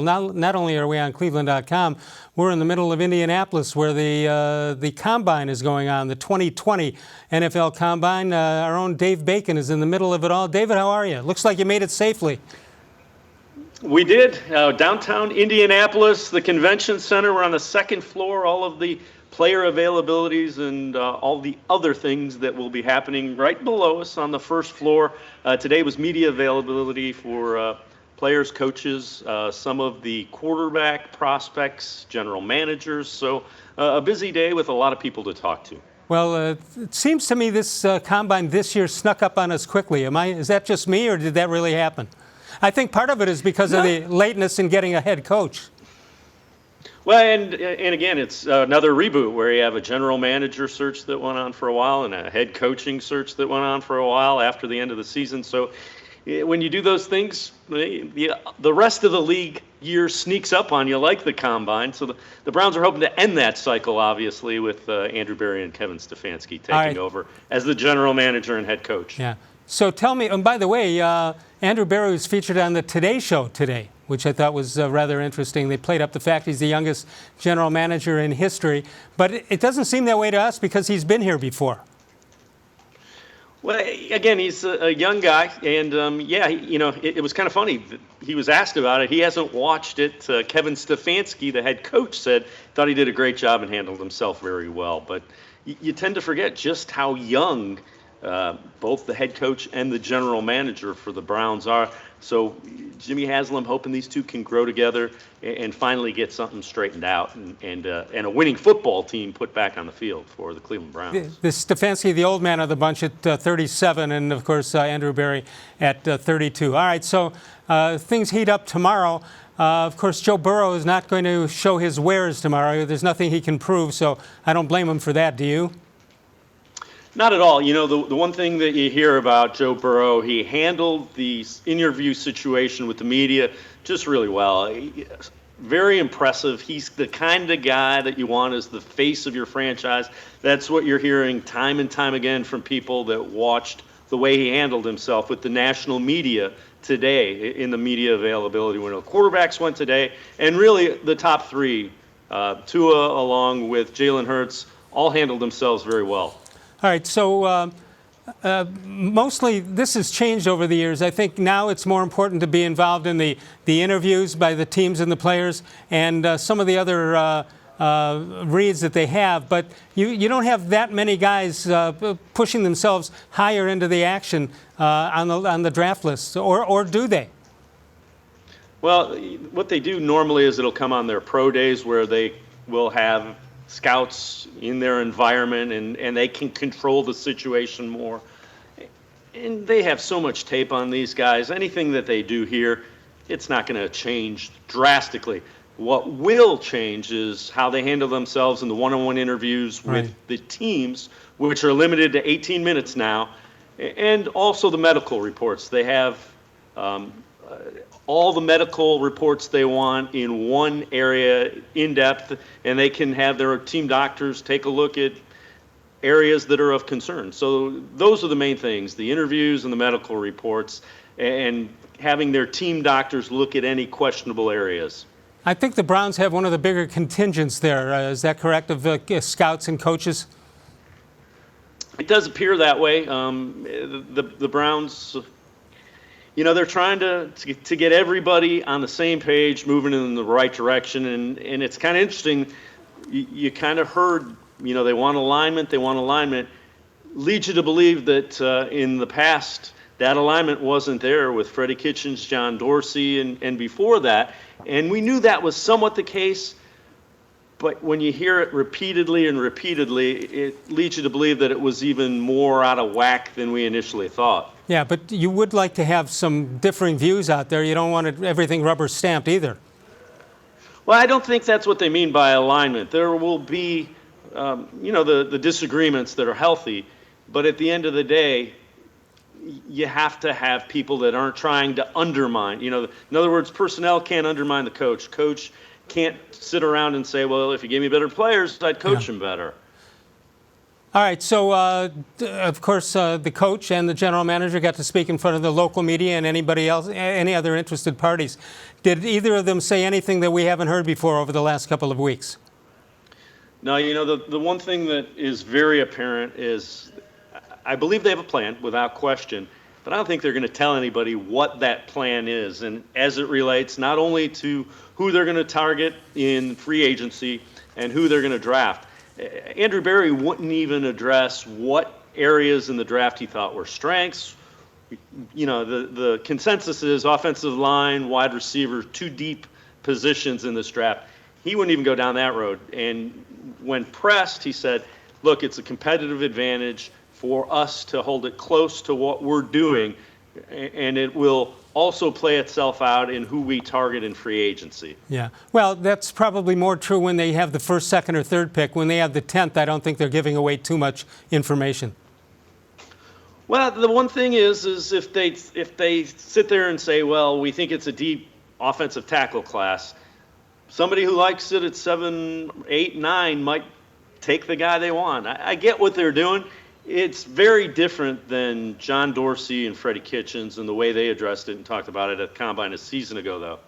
Not only are we on cleveland.com, we're in the middle of Indianapolis where the Combine is going on, the 2020 NFL Combine. Our own Dave Bacon is in the middle of it all. David, how are you? Looks like you made it safely. We did. Downtown Indianapolis, the convention center. We're on the second floor. All of the player availabilities and all the other things that will be happening right below us on the first floor. Today was media availability for players, coaches, some of the quarterback prospects, general managers. So a busy day with a lot of people to talk to. Well, it seems to me this Combine this year snuck up on us quickly. Is that just me, or did that really happen? I think part of it is because of the lateness in getting a head coach. Well, and again, it's another reboot where you have a general manager search that went on for a while and a head coaching search that went on for a while after the end of the season. So when you do those things, the rest of the league year sneaks up on you like the Combine. So the Browns are hoping to end that cycle, obviously, with Andrew Berry and Kevin Stefanski taking over as the general manager and head coach. Yeah. So tell me, and by the way, Andrew Berry was featured on the Today Show today, which I thought was rather interesting. They played up the fact he's the youngest general manager in history. But it doesn't seem that way to us because he's been here before. Well, again, he's a young guy, and it was kind of funny. He was asked about it. He hasn't watched it. Kevin Stefanski, the head coach, thought he did a great job and handled himself very well. But you tend to forget just how young both the head coach and the general manager for the Browns are. So Jimmy Haslam hoping these two can grow together and finally get something straightened out and a winning football team put back on the field for the Cleveland Browns. This Stefanski, the old man of the bunch at 37, and of course Andrew Berry at 32. All right, so things heat up tomorrow. Of course, Joe Burrow is not going to show his wares tomorrow. There's nothing he can prove, so I don't blame him for that. Do you? Not at all. You know, the one thing that you hear about Joe Burrow, he handled the interview situation with the media just really well. Very impressive. He's the kind of guy that you want as the face of your franchise. That's what you're hearing time and time again from people that watched the way he handled himself with the national media today in the media availability window. Quarterbacks went today, and really the top three, Tua along with Jalen Hurts, all handled themselves very well. All right, so mostly this has changed over the years. I think now it's more important to be involved in the interviews by the teams and the players and some of the other reads that they have. But you don't have that many guys pushing themselves higher into the action on the draft list, or do they? Well, what they do normally is it'll come on their pro days where they will have scouts in their environment and they can control the situation more. And they have so much tape on these guys. Anything that they do here, it's not going to change drastically. What will change is how they handle themselves in the one-on-one interviews with the teams, which are limited to 18 minutes now, and also the medical reports. They have all the medical reports they want in one area in depth, and they can have their team doctors take a look at areas that are of concern. So those are the main things, the interviews and the medical reports, and having their team doctors look at any questionable areas. I think the Browns have one of the bigger contingents there. Is that correct, of scouts and coaches? It does appear that way. The Browns, you know, they're trying to get everybody on the same page, moving in the right direction, and it's kind of interesting. You kind of heard, you know, they want alignment. Leads you to believe that in the past that alignment wasn't there with Freddie Kitchens, John Dorsey, and before that, and we knew that was somewhat the case. But when you hear it repeatedly, it leads you to believe that it was even more out of whack than we initially thought. Yeah, but you would like to have some differing views out there. You don't want everything rubber stamped either. Well, I don't think that's what they mean by alignment. There will be, the disagreements that are healthy, but at the end of the day, you have to have people that aren't trying to undermine. You know, in other words, personnel can't undermine the coach. Coach can't sit around and say, well, if you gave me better players, I'd coach them better. All right, so of course the coach and the general manager got to speak in front of the local media and anybody else, any other interested parties. Did either of them say anything that we haven't heard before over the last couple of weeks? No, the one thing that is very apparent is I believe they have a plan without question, but I don't think they're going to tell anybody what that plan is, and as it relates not only to who they're going to target in free agency and who they're going to draft. Andrew Berry wouldn't even address what areas in the draft he thought were strengths. The consensus is offensive line, wide receiver, 2 deep positions in this draft. He wouldn't even go down that road. And when pressed, he said, look, it's a competitive advantage for us to hold it close to what we're doing, and it will also play itself out in who we target in free agency. Yeah. Well, that's probably more true when they have the first, second, or third pick. When they have the 10th, I don't think they're giving away too much information. Well, the one thing is if they sit there and say, well, we think it's a deep offensive tackle class, somebody who likes it at 7, 8, 9 might take the guy they want. I get what they're doing. It's very different than John Dorsey and Freddie Kitchens and the way they addressed it and talked about it at Combine a season ago, though.